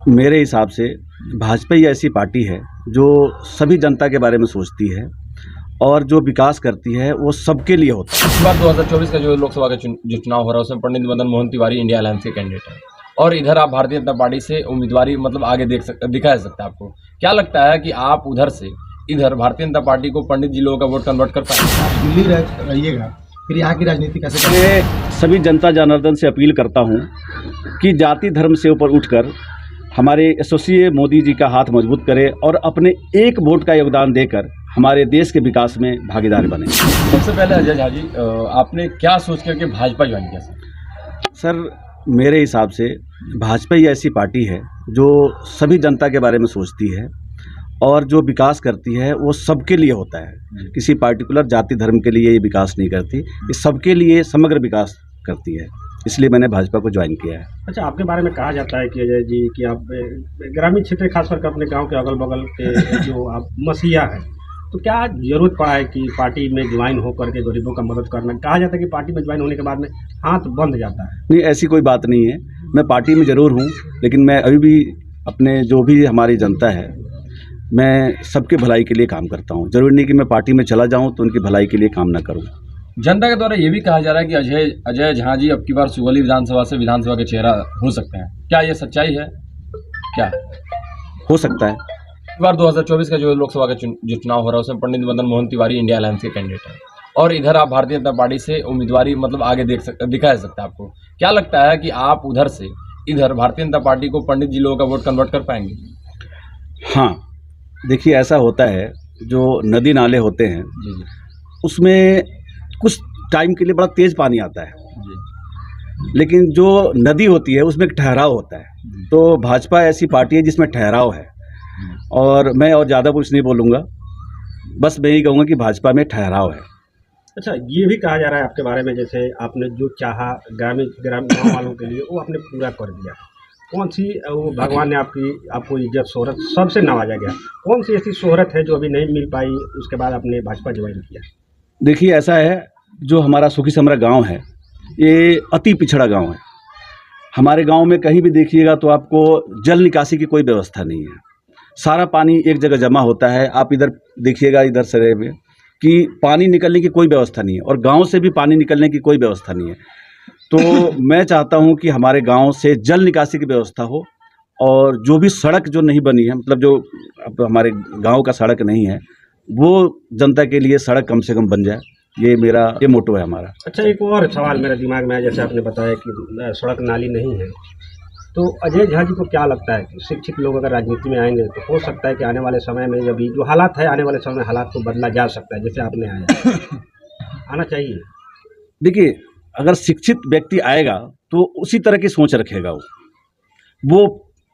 मेरे हिसाब से भाजपा ही ऐसी पार्टी है जो सभी जनता के बारे में सोचती है और जो विकास करती है वो सबके लिए होता है। इस बार 2024 का जो लोकसभा का जो चुनाव हो रहा है उसमें पंडित मदन मोहन तिवारी इंडिया अलायंस के कैंडिडेट हैं और इधर आप भारतीय जनता पार्टी से उम्मीदवारी मतलब आगे दिखा जा सकता है। आपको क्या लगता है कि आप उधर से इधर भारतीय जनता पार्टी को पंडित जी लोगों का वोट कन्वर्ट कर पाएंगे? दिल्ली रहिएगा, फिर यहाँ की राजनीति कैसे मैं सभी जनता जनार्दन से अपील करता हूँ कि जाति धर्म से ऊपर उठकर हमारे यशस्वी मोदी जी का हाथ मजबूत करें और अपने एक वोट का योगदान देकर हमारे देश के विकास में भागीदार बने। सबसे पहले अजय झा जी, आपने क्या सोच करके भाजपा ज्वाइन किया? सर, मेरे हिसाब से भाजपा ही ऐसी पार्टी है जो सभी जनता के बारे में सोचती है और जो विकास करती है वो सबके लिए होता है। किसी पार्टिकुलर जाति धर्म के लिए ये विकास नहीं करती, ये सबके लिए समग्र विकास करती है। इसलिए मैंने भाजपा को ज्वाइन किया है। अच्छा, आपके बारे में कहा जाता है कि अजय जी कि आप ग्रामीण क्षेत्र खास करके अपने गांव के अगल बगल के जो आप मसीहा हैं, तो क्या जरूरत पड़ा है कि पार्टी में ज्वाइन होकर के गरीबों का मदद करना? कहा जाता है कि पार्टी में ज्वाइन होने के बाद में हाथ बंद जाता है। नहीं, ऐसी कोई बात नहीं है। मैं पार्टी में ज़रूर हूँ, लेकिन मैं अभी भी अपने जो भी हमारी जनता है, मैं सबके भलाई के लिए काम करता हूँ। जरूरी नहीं कि मैं पार्टी में चला जाऊँ तो उनकी भलाई के लिए काम ना करूँ। जनता के द्वारा ये भी कहा जा रहा है कि अजय झा जी अब की बार सुगौली विधानसभा से विधानसभा के चेहरा हो सकते हैं। क्या ये सच्चाई है? क्या हो सकता है? इस बार 2024 का जो लोकसभा का जो चुनाव हो रहा है उसमें पंडित मदन मोहन तिवारी इंडिया अलायंस के कैंडिडेट हैं और इधर आप भारतीय जनता पार्टी से उम्मीदवारी मतलब आगे दिखा जा सकता है। आपको क्या लगता है कि आप उधर से इधर भारतीय जनता पार्टी को पंडित जी लोगों का वोट कन्वर्ट कर पाएंगे? हाँ, देखिए, ऐसा होता है, जो नदी नाले होते हैं जी उसमें कुछ टाइम के लिए बड़ा तेज़ पानी आता है, जी। लेकिन जो नदी होती है उसमें एक ठहराव होता है। तो भाजपा ऐसी पार्टी है जिसमें ठहराव है और मैं और ज़्यादा कुछ नहीं बोलूँगा, बस मैं ही कहूँगा कि भाजपा में ठहराव है। अच्छा, ये भी कहा जा रहा है आपके बारे में, जैसे आपने जो चाहा ग्रामीण गाँव वालों के लिए वो आपने पूरा कर दिया। कौन सी वो भगवान ने आपको इज्जत शोहरत सबसे नवाजा गया? कौन सी ऐसी शोहरत है जो अभी नहीं मिल पाई, उसके बाद आपने भाजपा ज्वाइन किया? देखिए, ऐसा है, जो हमारा सुखी समरा गांव है ये अति पिछड़ा गांव है। हमारे गांव में कहीं भी देखिएगा तो आपको जल निकासी की कोई व्यवस्था नहीं है। सारा पानी एक जगह जमा होता है। आप इधर देखिएगा, इधर सरे में, कि पानी निकलने की कोई व्यवस्था नहीं है और गांव से भी पानी निकलने की कोई व्यवस्था नहीं है। तो मैं चाहता हूं कि हमारे गांव से जल निकासी की व्यवस्था हो और जो भी सड़क जो नहीं बनी है, मतलब जो अब हमारे गांव का सड़क नहीं है, वो जनता के लिए सड़क कम से कम बन जाए। ये मोटो है हमारा। अच्छा, एक और सवाल मेरे दिमाग में है, जैसे आपने बताया कि सड़क नाली नहीं है, तो अजय झा जी को क्या लगता है कि शिक्षित लोग अगर राजनीति में आएंगे तो हो सकता है कि आने वाले समय में अभी जो हालात है, आने वाले समय में हालात को बदला जा सकता है, जैसे आपने आना चाहिए? देखिए, अगर शिक्षित व्यक्ति आएगा तो उसी तरह की सोच रखेगा। वो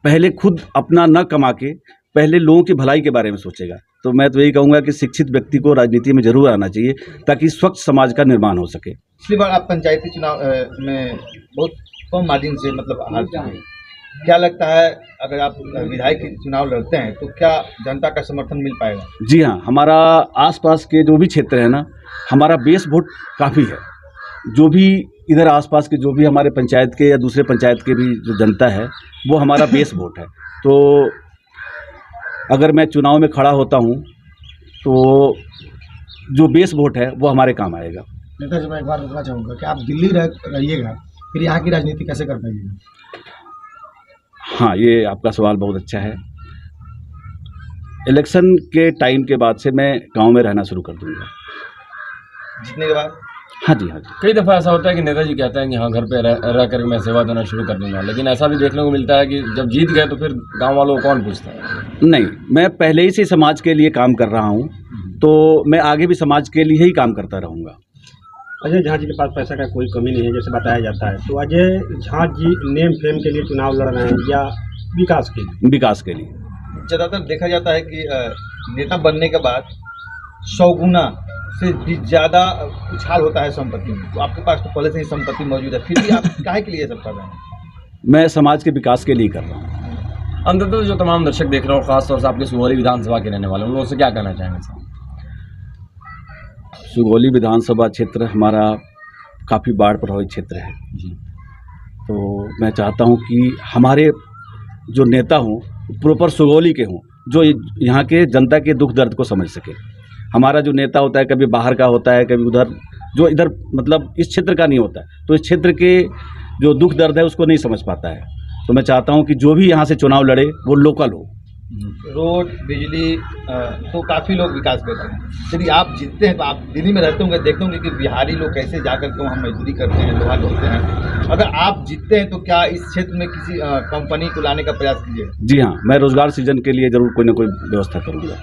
पहले खुद अपना न कमा के पहले लोगों की भलाई के बारे में सोचेगा। तो मैं तो यही कहूँगा कि शिक्षित व्यक्ति को राजनीति में जरूर आना चाहिए ताकि स्वच्छ समाज का निर्माण हो सके। पिछली बार आप पंचायती चुनाव में बहुत कम मार्जिन से मतलब हार चुके। क्या लगता है, अगर आप विधायक के चुनाव लड़ते हैं तो क्या जनता का समर्थन मिल पाएगा? जी हाँ, हमारा आसपास के जो भी क्षेत्र है ना, हमारा बेस वोट काफ़ी है। जो भी इधर आसपास के जो भी हमारे पंचायत के या दूसरे पंचायत के भी जो जनता है वो हमारा बेस वोट है। तो अगर मैं चुनाव में खड़ा होता हूँ तो जो बेस वोट है वो हमारे काम आएगा। नेताजी, मैं एक बार बताना चाहूँगा कि आप दिल्ली रहिएगा, फिर यहाँ की राजनीति कैसे कर पाएंगे? हाँ, ये आपका सवाल बहुत अच्छा है। इलेक्शन के टाइम के बाद से मैं गांव में रहना शुरू कर दूंगा। जीतने के बाद? हाँ जी, हाँ जी। कई दफ़ा ऐसा होता है कि नेताजी कहते हैं कि हाँ, घर पे रह कर मैं सेवा देना शुरू कर दूंगा, लेकिन ऐसा भी देखने को मिलता है कि जब जीत गए तो फिर गांव वालों को कौन पूछता है? नहीं, मैं पहले ही से समाज के लिए काम कर रहा हूँ, तो मैं आगे भी समाज के लिए ही काम करता रहूँगा। अजय झा जी के पास पैसा का कोई कमी नहीं है, जैसे बताया जाता है। तो अजय झा जी नेम फेम के लिए चुनाव लड़ रहे हैं या विकास के लिए? विकास के लिए। ज़्यादातर देखा जाता है कि नेता बनने के बाद 100 गुना से भी ज़्यादा उछाल होता है संपत्ति में। तो आपके पास तो पहले से ही संपत्ति मौजूद है, फिर भी आप काहे के लिए सब कर रहे हैं? मैं समाज के विकास के लिए कर रहा हूँ। अंततः जो तमाम दर्शक देख रहे हो, खासतौर से आपके सुगौली विधानसभा के रहने वाले, उन लोगों से क्या कहना चाहेंगे साहब? सुगौली विधानसभा क्षेत्र हमारा काफ़ी बाढ़ प्रभावित क्षेत्र है। जी। तो मैं चाहता हूं कि हमारे जो नेता हों प्रॉपर सुगौली के हों, जो यहाँ के जनता के दुख दर्द को समझ सके। हमारा जो नेता होता है कभी बाहर का होता है, कभी उधर, जो इधर मतलब इस क्षेत्र का नहीं होता है, तो इस क्षेत्र के जो दुख दर्द है उसको नहीं समझ पाता है। तो मैं चाहता हूँ कि जो भी यहाँ से चुनाव लड़े वो लोकल हो। रोड, बिजली तो काफ़ी लोग विकास करते हैं। यदि आप जीतते हैं तो आप दिल्ली में रहते होंगे, देखते होंगे कि बिहारी लोग कैसे जा कर के वहाँ मजदूरी करते हैं, लोहा ढोते हैं। अगर आप जीतते हैं तो क्या इस क्षेत्र में किसी कंपनी को लाने का प्रयास कीजिएगा? जी हाँ, मैं रोज़गार सृजन के लिए ज़रूर कोई ना कोई व्यवस्था करूँगा।